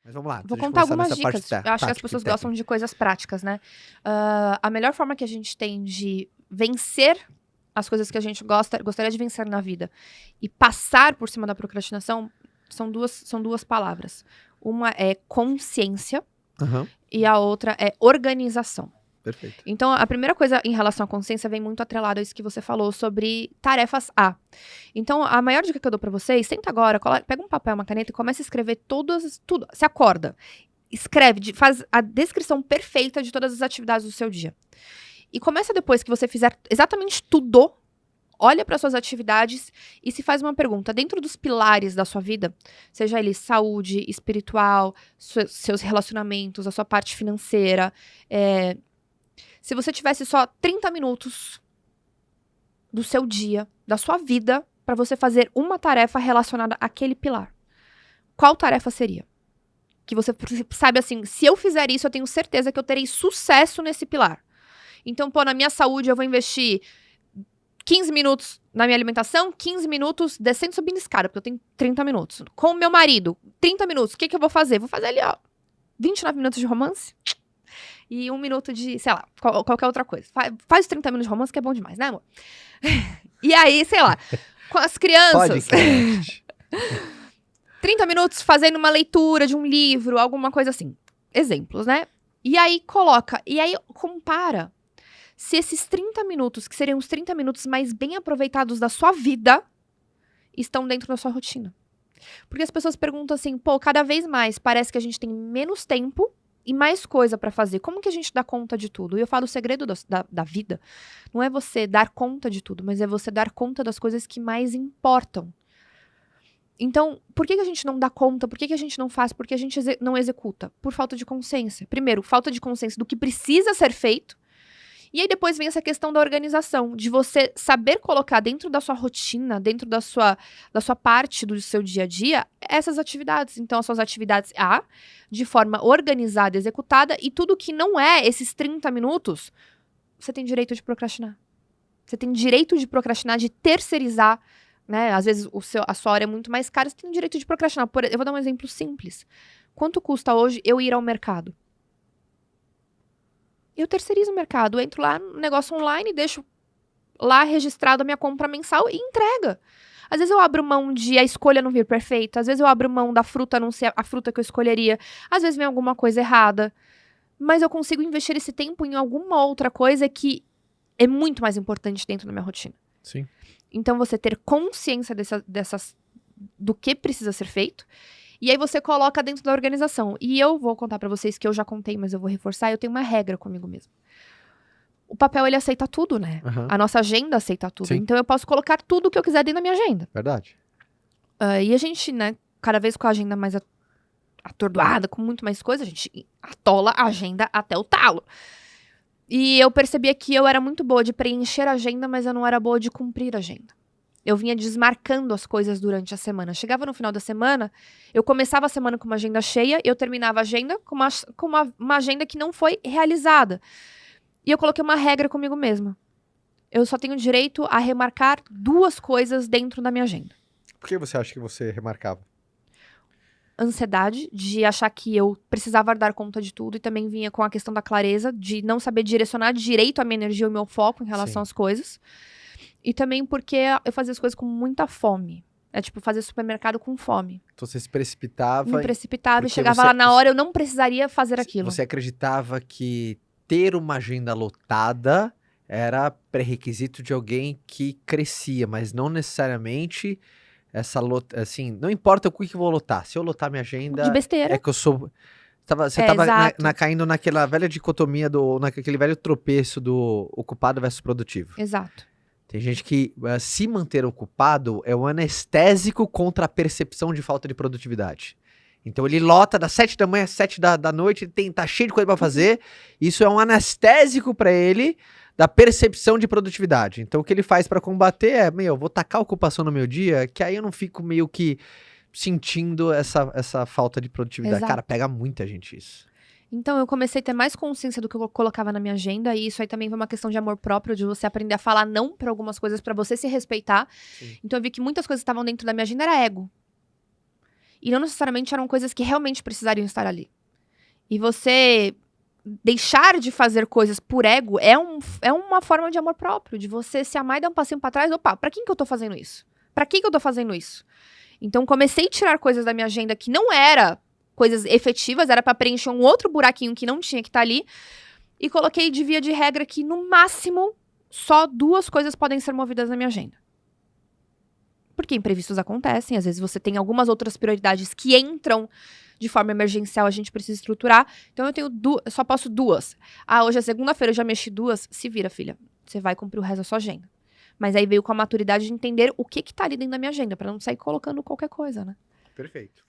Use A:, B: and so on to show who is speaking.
A: Mas vamos lá.
B: Vou
A: deixa eu
B: contar
A: começar
B: algumas
A: nessa parte
B: dicas. Eu acho que as pessoas gostam de coisas práticas, né? A melhor forma que a gente tem de vencer as coisas que a gente gostaria de vencer na vida e passar por cima da procrastinação são duas palavras. Uma é consciência
A: Aham,
B: e a outra é organização.
A: perfeito.
B: Então, a primeira coisa em relação à consciência vem muito atrelado a isso que você falou sobre tarefas A. Então, a maior dica que eu dou pra vocês, senta agora, pega um papel, uma caneta e começa a escrever tudo. Se acorda. Escreve, faz a descrição perfeita de todas as atividades do seu dia. E começa depois que você fizer exatamente tudo, olha para suas atividades e se faz uma pergunta. Dentro dos pilares da sua vida, seja ele saúde, espiritual, seus relacionamentos, a sua parte financeira, se você tivesse só 30 minutos do seu dia, da sua vida, para você fazer uma tarefa relacionada àquele pilar, qual tarefa seria? Que você sabe assim, se eu fizer isso, eu tenho certeza que eu terei sucesso nesse pilar. Então, na minha saúde, eu vou investir 15 minutos na minha alimentação, 15 minutos descendo e subindo escada, porque eu tenho 30 minutos. Com o meu marido, 30 minutos, o que eu vou fazer? Vou fazer ali, 29 minutos de romance e 1 minuto de, sei lá, qualquer outra coisa. Faz 30 minutos de romance que é bom demais, né, amor? E aí, sei lá, com as crianças...
A: Podcast.
B: 30 minutos fazendo uma leitura de um livro, alguma coisa assim. Exemplos, né? E aí compara se esses 30 minutos, que seriam os 30 minutos mais bem aproveitados da sua vida, estão dentro da sua rotina. Porque as pessoas perguntam assim, cada vez mais parece que a gente tem menos tempo e mais coisa pra fazer. Como que a gente dá conta de tudo? E eu falo, o segredo da vida não é você dar conta de tudo, mas é você dar conta das coisas que mais importam. Então, por que a gente não dá conta? Por que a gente não faz? Por que a gente não executa? Por falta de consciência. Primeiro, falta de consciência do que precisa ser feito. E aí depois vem essa questão da organização, de você saber colocar dentro da sua rotina, dentro da sua parte do seu dia a dia, essas atividades. Então, as suas atividades A, de forma organizada, executada, e tudo que não é esses 30 minutos, você tem direito de procrastinar. Você tem direito de procrastinar, de terceirizar, né? Às vezes a sua hora é muito mais cara, você tem o direito de procrastinar. Eu vou dar um exemplo simples. Quanto custa hoje eu ir ao mercado? Eu terceirizo o mercado, eu entro lá no negócio online, deixo lá registrado a minha compra mensal e entrega. Às vezes eu abro mão de a escolha não vir perfeita, às vezes eu abro mão da fruta não ser a fruta que eu escolheria, às vezes vem alguma coisa errada, mas eu consigo investir esse tempo em alguma outra coisa que é muito mais importante dentro da minha rotina.
A: Sim.
B: Então, você ter consciência do que precisa ser feito. E aí, você coloca dentro da organização. E eu vou contar pra vocês que eu já contei, mas eu vou reforçar. Eu tenho uma regra comigo mesmo. O papel, ele aceita tudo, né?
A: Uhum.
B: A nossa agenda aceita tudo.
A: Sim.
B: Então, eu posso colocar tudo o que eu quiser dentro da minha agenda.
A: Verdade.
B: E a gente, né, cada vez com a agenda mais atordoada, com muito mais coisa, a gente atola a agenda até o talo. E eu percebia que eu era muito boa de preencher a agenda, mas eu não era boa de cumprir a agenda. Eu vinha desmarcando as coisas durante a semana. Chegava no final da semana, eu começava a semana com uma agenda cheia, eu terminava a agenda com uma agenda que não foi realizada. E eu coloquei uma regra comigo mesma. Eu só tenho direito a remarcar 2 coisas dentro da minha agenda.
A: Por que você acha que você remarcava?
B: Ansiedade de achar que eu precisava dar conta de tudo e também vinha com a questão da clareza, de não saber direcionar direito a minha energia e o meu foco em relação às coisas. E também porque eu fazia as coisas com muita fome. É tipo fazer supermercado com fome.
A: Então você se precipitava.
B: Me precipitava e
A: porque
B: chegava lá na hora, eu não precisaria fazer aquilo.
A: Você acreditava que ter uma agenda lotada era pré-requisito de alguém que crescia, mas não necessariamente assim, não importa o que eu vou lotar. Se eu lotar minha agenda,
B: De besteira.
A: é que eu sou... Você tava
B: exato.
A: caindo naquela velha dicotomia, naquele velho tropeço do ocupado versus produtivo.
B: Exato.
A: Tem gente que se manter ocupado é um anestésico contra a percepção de falta de produtividade. Então ele lota das 7 da manhã às 7 da noite, tá cheio de coisa pra fazer. Isso é um anestésico pra ele da percepção de produtividade. Então o que ele faz pra combater é, eu vou tacar a ocupação no meu dia, que aí eu não fico meio que sentindo essa falta de produtividade.
B: Exato.
A: Cara, pega muita gente isso.
B: Então, eu comecei a ter mais consciência do que eu colocava na minha agenda, e isso aí também foi uma questão de amor próprio, de você aprender a falar não pra algumas coisas, pra você se respeitar.
A: Sim.
B: Então, eu vi que muitas coisas que estavam dentro da minha agenda era ego. e não necessariamente eram coisas que realmente precisariam estar ali. E você deixar de fazer coisas por ego é uma forma de amor próprio, de você se amar e dar um passinho pra trás. Opa, pra quem que eu tô fazendo isso? Pra que eu tô fazendo isso? Então, comecei a tirar coisas da minha agenda que não era coisas efetivas, era pra preencher um outro buraquinho que não tinha que estar ali, e coloquei de via de regra que, no máximo, só 2 coisas podem ser movidas na minha agenda. Porque imprevistos acontecem, às vezes você tem algumas outras prioridades que entram de forma emergencial, a gente precisa estruturar. Então eu só posso 2. Ah, hoje é segunda-feira, eu já mexi 2. Se vira, filha. Você vai cumprir o resto da sua agenda. Mas aí veio com a maturidade de entender o que tá ali dentro da minha agenda, pra não sair colocando qualquer coisa, né?
A: Perfeito.